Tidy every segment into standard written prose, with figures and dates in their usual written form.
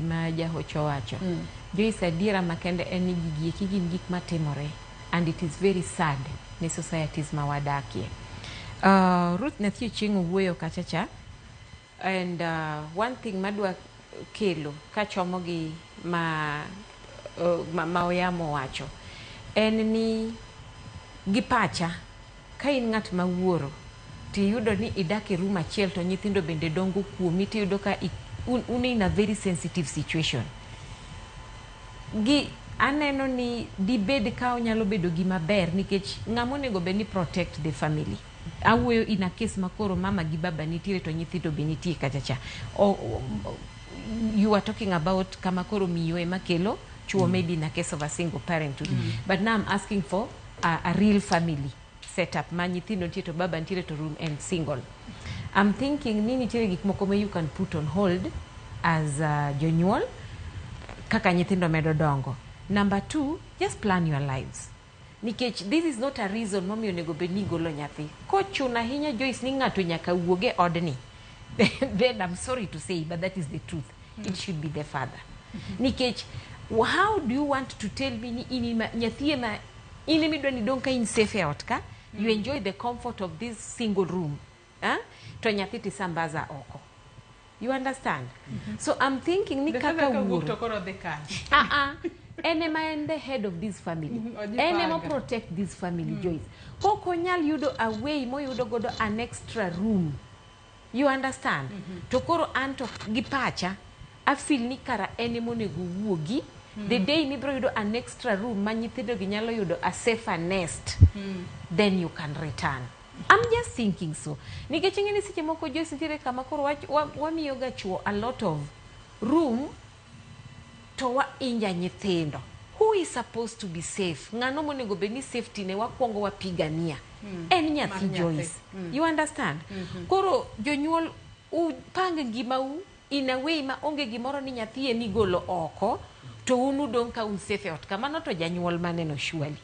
gima jahocho wacho. Joyce adiera makende en ni gigi gin gik matimore, and it is very sad ne societies mawadakie. Ruth nathi chingo wuoyo kachacha, and one thing madwa kelo kachomo gi maoyamo wacho en ni gi pacha ka in ng'at mawuoro ti yudo ni idak e room achiel to nyithindo bende dongo kuomi, ti yudo ka un in a very sensitive situation. Gi aneno ni dibed ka onyalo bedo gima ber nikech ng'ama onego bed ni protect the family. Awuoyo in a case makoro mama gi baba nitiere to nyithindo be nitie kachacha. You are talking about kama koro miyo ema kelo chuo, maybe in a case of a single parenthood. But now I'm asking for a real family setup. Ma nyithindo nitie to baba nitie to room and single. I'm thinking ni nitiere gik moko you can put on hold as jonyuol kaka nyithindo medo dongo. Number 2, just plan your lives. Nikech this is not a reason momiyo onego bed ni golo nyathi. Kochuna hinya Joyce ni ng'ato nyaka wuoge odni. Then I'm sorry to say, but that is the truth. It should be the father. Nikech, how do you want to tell me ni nyathi ema inimidwa ni donka in safe out ka? You enjoy the comfort of this single room. To nyathi tisambaza oko. You understand? So I'm thinking ni kaka wuoro. Enema and the head of this family. Enema protect this family, Joyce. Koko nyal yudo away mo yudo godo an extra room. You understand? Tokoro anto gipacha, I feel ni kara enemo nego wuogi. The day ni bro yudo an extra room, manyithindo ginyalo yudo a safer nest, then you can return. I'm just thinking so. Nikech ngeni seche moko Joyce nitiere kama koro wamiyo ga chuo a lot of room to wa inja nyithindo. Who is supposed to be safe? Ngano monego beni safety ne wakwongo wapigania. En nyathi Joyce. You understand? Koro jonyuol upang ngimau in a way ma onge gimoro ni nyathi ni golo oko to unu don ka un safe out. Kamano to janyuol maneno surely.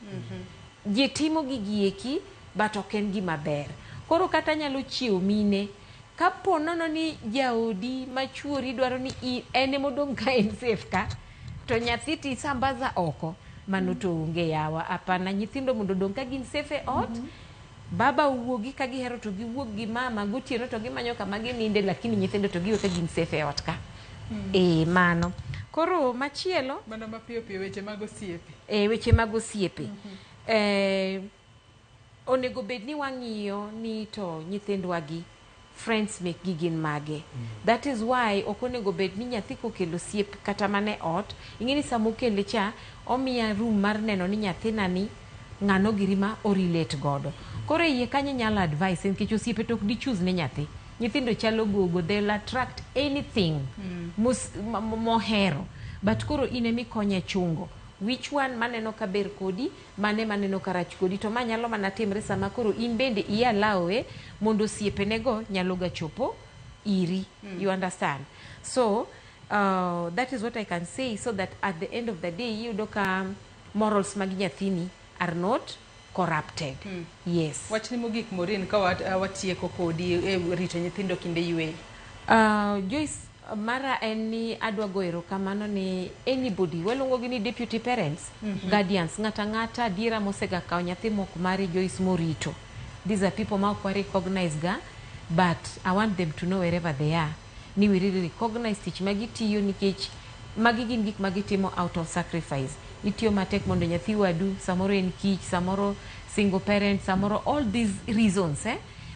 Jetimo gigieki but oken gima ber. Koro kata nyalo chiew mine kapo nono ni jaodi machuori dwaro ni ene modong ka en safe ka to nyathi ti sambaza oko, mano to unge yawa. Apana, nyithindo mondo dong ka gin safe out. Baba uwogi ka gihero to giwuog gi mama, gotieno to gimanyo kama gininde, lakini nyithindo to giwe ka gin safe out ka. Mano. Koro machielo bando mapiyo weche mag osiepe. Weche mag osiepe. Onego bed ni wang'iyo ni to nyithindwa gi friends make gigin mage. That is why okonego bed ni nyathi kokelo siep kata mane ot. Ingeni samo kele cha omiya room mar neno ni nyathi nani ng'ano girima o relate godo. Kore iye kanye nyalo advice nikech osiepe tok di choose ne nyathi. Nyithindo chalo gogo, they'll attract anything mohero. But koro inemi konye chungo. Which one maneno ka ber kodi, maneno ka rach kodi, to manyalo mana timre sama koro in bende iya lawe mondo siepenego nyalo ga chopo iri. You understand? So that is what I can say, so that at the end of the day you doka morals mag nyathini are not corrupted. Yes. Wachni mogik Maureen ka watieko kodi rito nyithindo kinde ywe. Joyce, mara eni adwa goero kamano ni anybody walongo gini deputy parents, guardians, ngata dira mosega kao nyathi mok mari Joyce morito. These are people ma kwa recognize ga, but I want them to know wherever they are ni we really recognize tich magitiyo nikech magi gin gik magitimo out of sacrifice. Itiyo matek mondo nyathi wadu, samoro en kich, samoro single parent, samoro all these reasons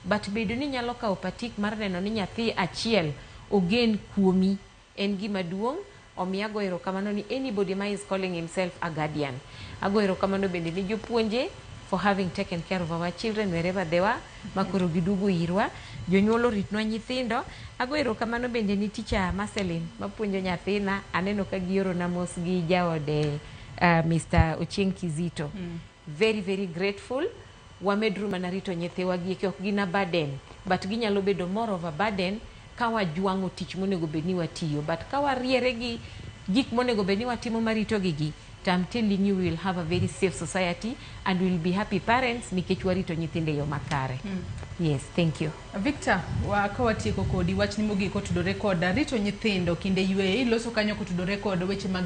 but bedo ni nyalo kao patik mar neno ni nyathi achiel ogen kuomi en gima duong'. Omiya goero kamano ni anybody ma is calling himself a guardian. Agoero kamano bende ni jopuonje for having taken care of our children wherever they were, makoro gidugo irwa. Jonyuolo ritnwa nyithindo. Agoero kamano bende ni teacher Marceline mapuonjo nyathina, aneno ka gioro na mos gi jaode Mr. Ochieng Kizito. Very very grateful. Wamedru manarito nyithiwa gi ok gina burden, but ginyalo bedo more of a burden kawa juango tich monego bedni watiyo, but kawa riere gi gik monego bedni watimo marito gigi. I'm telling you, we will have a very safe society and we will be happy parents nikech warito nyithinde yo makare. Yes, thank you. Victor, ka watieko kodi wachni mogik otudore kod rito nyithindo kinde yweyo, iloso kanyo kotudore kod weche mag